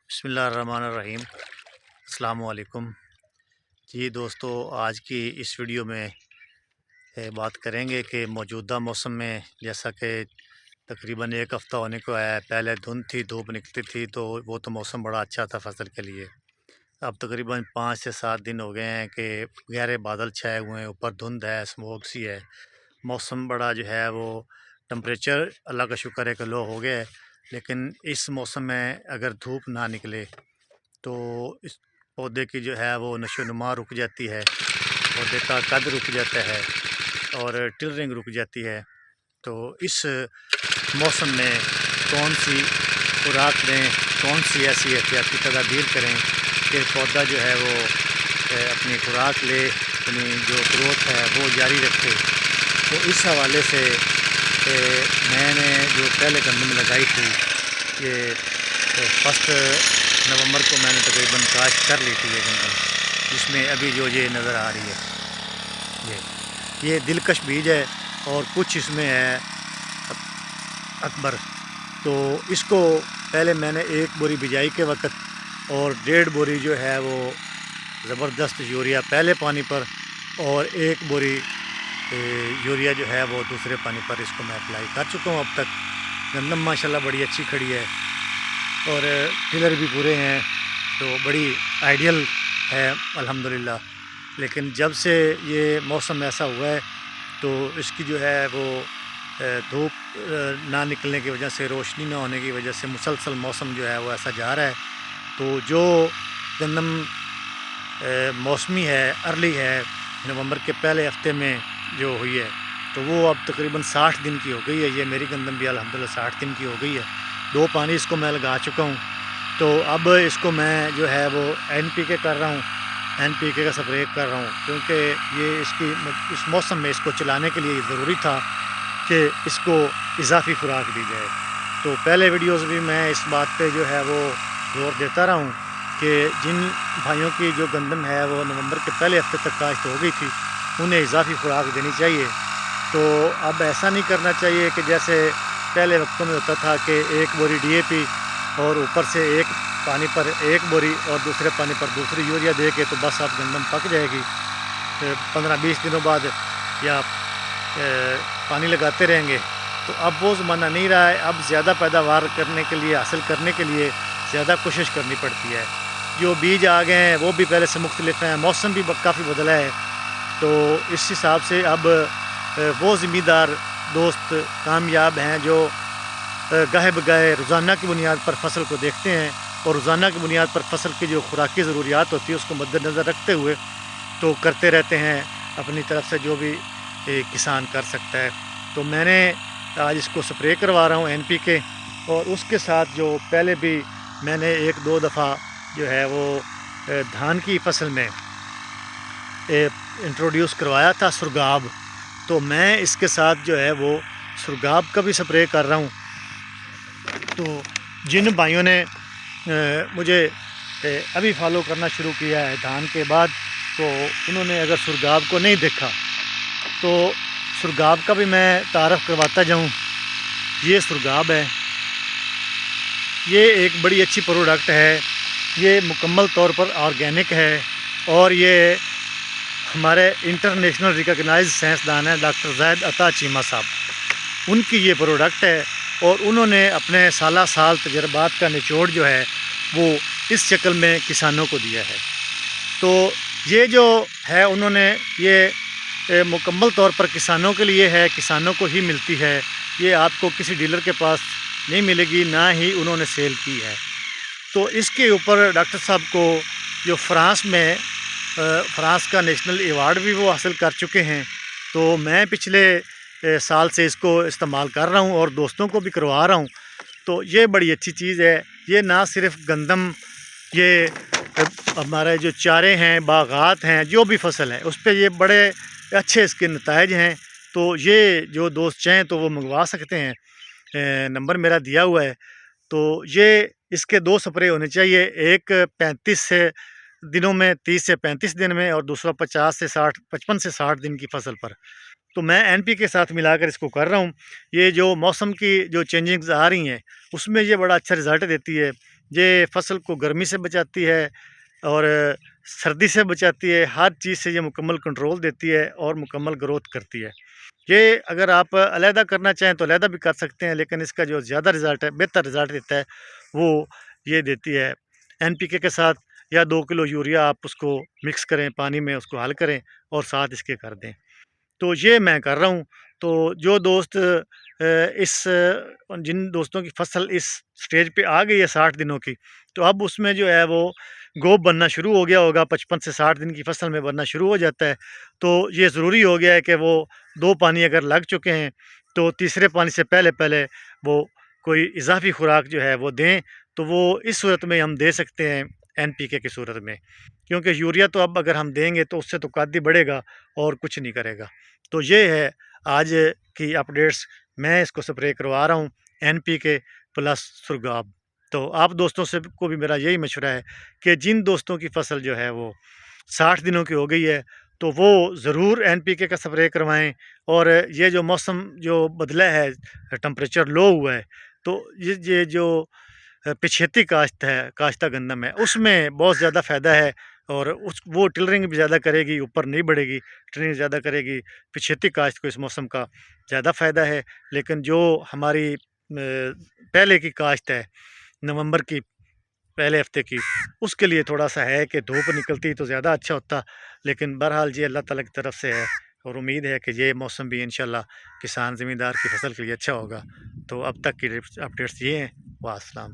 بسم اللہ الرحمن الرحیم۔ السلام علیکم جی دوستو، آج کی اس ویڈیو میں بات کریں گے کہ موجودہ موسم میں جیسا کہ تقریباً ایک ہفتہ ہونے کو آیا ہے۔ پہلے دھند تھی، دھوپ نکلتی تھی تو وہ تو موسم بڑا اچھا تھا فصل کے لیے۔ اب تقریباً 5 سے 7 دن ہو گئے ہیں کہ گہرے بادل چھائے ہوئے ہیں، اوپر دھند ہے، اسموک سی ہے۔ موسم بڑا جو ہے وہ ٹمپریچر اللہ کا شکر ہے کہ لو ہو گیا ہے، لیکن اس موسم میں اگر دھوپ نہ نکلے تو اس پودے کی جو ہے وہ نشو و نما رک جاتی ہے، پودے کا قد رک جاتا ہے اور ٹلرنگ رک جاتی ہے۔ تو اس موسم میں کون سی خوراک دیں، کون سی ایسی احتیاطی تدابیر کریں کہ پودا جو ہے وہ اپنی خوراک لے، اپنی جو گروتھ ہے وہ جاری رکھے۔ تو اس حوالے سے میں نے جو پہلے گندم لگائی تھی، یہ 1 نومبر کو میں نے تقریباً کاشت کر لی تھی یہ گندم، جس میں ابھی جو یہ نظر آ رہی ہے یہ دلکش بیج ہے، اور کچھ اس میں ہے اکبر۔ تو اس کو پہلے میں نے 1 بوری بجائی کے وقت اور 1.5 بوری جو ہے وہ زبردست یوریا پہلے پانی پر، اور 1 بوری یوریا جو ہے وہ دوسرے پانی پر اس کو میں اپلائی کر چکا ہوں۔ اب تک گندم ماشاءاللہ بڑی اچھی کھڑی ہے اور ٹلر بھی پورے ہیں، تو بڑی آئیڈیل ہے الحمدللہ۔ لیکن جب سے یہ موسم ایسا ہوا ہے تو اس کی جو ہے وہ دھوپ نہ نکلنے کی وجہ سے، روشنی نہ ہونے کی وجہ سے مسلسل موسم جو ہے وہ ایسا جا رہا ہے۔ تو جو گندم موسمی ہے، ارلی ہے، نومبر کے پہلے ہفتے میں جو ہوئی ہے، تو وہ اب تقریباً 60 دن کی ہو گئی ہے۔ یہ میری گندم بھی الحمدللہ 60 دن کی ہو گئی ہے۔ 2 پانی اس کو میں لگا چکا ہوں۔ تو اب اس کو میں جو ہے وہ NPK کر رہا ہوں، NPK کا سپرے کر رہا ہوں، کیونکہ یہ اس موسم میں اس کو چلانے کے لیے ضروری تھا کہ اس کو اضافی خوراک دی جائے۔ تو پہلے ویڈیوز بھی میں اس بات پہ جو ہے وہ زور دیتا رہا ہوں کہ جن بھائیوں کی جو گندم ہے وہ نومبر کے پہلے ہفتے تک کاشت ہو گئی تھی، انہیں اضافی خوراک دینی چاہیے۔ تو اب ایسا نہیں کرنا چاہیے کہ جیسے پہلے وقتوں میں ہوتا تھا کہ 1 بوری DAP اور اوپر سے 1 پانی پر 1 بوری اور دوسرے پانی پر دوسری یوریا دے کے تو بس اب گندم پک جائے گی، 15-20 دنوں بعد یا پانی لگاتے رہیں گے۔ تو اب وہ زمانہ نہیں رہا ہے۔ اب زیادہ پیداوار کرنے کے لیے، حاصل کرنے کے لیے زیادہ کوشش کرنی پڑتی ہے۔ جو بیج آ گئے ہیں وہ بھی پہلے سے مختلف ہیں، موسم بھی کافی بدلا ہے۔ تو اس حساب سے اب وہ زمیندار دوست کامیاب ہیں جو گاہے بگاہے روزانہ کی بنیاد پر فصل کو دیکھتے ہیں، اور روزانہ کی بنیاد پر فصل کی جو خوراکی ضروریات ہوتی ہے اس کو مد نظر رکھتے ہوئے تو کرتے رہتے ہیں اپنی طرف سے جو بھی کسان کر سکتا ہے۔ تو میں نے آج اس کو سپرے کروا رہا ہوں NPK، اور اس کے ساتھ جو پہلے بھی میں نے 1-2 دفعہ جو ہے وہ دھان کی فصل میں انٹروڈیوس کروایا تھا سرگاب، تو میں اس کے ساتھ جو ہے وہ سرگاب کا بھی سپرے کر رہا ہوں۔ تو جن بھائیوں نے مجھے ابھی فالو کرنا شروع کیا ہے دھان کے بعد، تو انہوں نے اگر سرگاب کو نہیں دیکھا تو سرگاب کا بھی میں تعارف کرواتا جاؤں۔ یہ سرگاب ہے، یہ ایک بڑی اچھی پروڈکٹ ہے، یہ مکمل طور پر آرگینک ہے، اور یہ ہمارے انٹرنیشنل ریکگنائز سائنسدان ہیں ڈاکٹر زاہد عطا چیمہ صاحب، ان کی یہ پروڈکٹ ہے، اور انہوں نے اپنے سالہ سال تجربات کا نچوڑ جو ہے وہ اس شکل میں کسانوں کو دیا ہے۔ تو یہ جو ہے انہوں نے یہ مکمل طور پر کسانوں کے لیے ہے، کسانوں کو ہی ملتی ہے، یہ آپ کو کسی ڈیلر کے پاس نہیں ملے گی، نہ ہی انہوں نے سیل کی ہے۔ تو اس کے اوپر ڈاکٹر صاحب کو جو فرانس کا نیشنل ایوارڈ بھی وہ حاصل کر چکے ہیں۔ تو میں پچھلے سال سے اس کو استعمال کر رہا ہوں اور دوستوں کو بھی کروا رہا ہوں۔ تو یہ بڑی اچھی چیز ہے۔ یہ نہ صرف گندم، یہ ہمارے جو چارے ہیں، باغات ہیں، جو بھی فصل ہے اس پہ یہ بڑے اچھے اس کے نتائج ہیں۔ تو یہ جو دوست چاہیں تو وہ منگوا سکتے ہیں، نمبر میرا دیا ہوا ہے۔ تو یہ اس کے 2 سپرے ہونے چاہیے، ایک 35 دنوں میں، 30 سے 35 دن میں، اور دوسرا 55 سے 60 دن کی فصل پر۔ تو میں NPK کے ساتھ ملا کر اس کو کر رہا ہوں۔ یہ جو موسم کی جو چینجنگز آ رہی ہیں اس میں یہ بڑا اچھا رزلٹ دیتی ہے۔ یہ فصل کو گرمی سے بچاتی ہے اور سردی سے بچاتی ہے، ہر چیز سے یہ مکمل کنٹرول دیتی ہے اور مکمل گروتھ کرتی ہے۔ یہ اگر آپ علیحدہ کرنا چاہیں تو علیحدہ بھی کر سکتے ہیں، لیکن اس کا جو زیادہ رزلٹ ہے، بہتر رزلٹ دیتا ہے، وہ یہ دیتی ہے این پی کے ساتھ یا 2 کلو یوریا آپ اس کو مکس کریں، پانی میں اس کو حل کریں اور ساتھ اس کے کر دیں۔ تو یہ میں کر رہا ہوں۔ تو جو دوست جن دوستوں کی فصل اس سٹیج پہ آ گئی ہے 60 دنوں کی، تو اب اس میں جو ہے وہ گوب بننا شروع ہو گیا ہوگا، 55 سے 60 دن کی فصل میں بننا شروع ہو جاتا ہے۔ تو یہ ضروری ہو گیا ہے کہ وہ 2 پانی اگر لگ چکے ہیں تو تیسرے پانی سے پہلے پہلے وہ کوئی اضافی خوراک جو ہے وہ دیں، تو وہ اس صورت میں ہم دے سکتے ہیں این پی کے کی صورت میں، کیونکہ یوریا تو اب اگر ہم دیں گے تو اس سے تو قادی بڑھے گا اور کچھ نہیں کرے گا۔ تو یہ ہے آج کی اپڈیٹس، میں اس کو سپرے کروا رہا ہوں این پی کے پلس سرگاب۔ تو آپ دوستوں سے کو بھی میرا یہی مشورہ ہے کہ جن دوستوں کی فصل جو ہے وہ 60 دنوں کی ہو گئی ہے تو وہ ضرور این پی کے کا سپرے کروائیں، اور یہ جو موسم جو بدلا ہے، ٹمپریچر لو ہوا ہے، تو یہ جو پچھیتی کاشت ہے، کاشتہ گندم ہے، اس میں بہت زیادہ فائدہ ہے، اور وہ ٹلرنگ بھی زیادہ کرے گی، اوپر نہیں بڑھے گی، ٹلرنگ زیادہ کرے گی۔ پچھیتی کاشت کو اس موسم کا زیادہ فائدہ ہے، لیکن جو ہماری پہلے کی کاشت ہے، نومبر کی پہلے ہفتے کی، اس کے لیے تھوڑا سا ہے کہ دھوپ نکلتی تو زیادہ اچھا ہوتا، لیکن بہرحال یہ اللہ تعالیٰ کی طرف سے ہے، اور امید ہے کہ یہ موسم بھی انشاءاللہ کسان زمیندار کی فصل کے لیے اچھا ہوگا۔ تو اب تک کی اپڈیٹس یہ ہیں۔ والسلام۔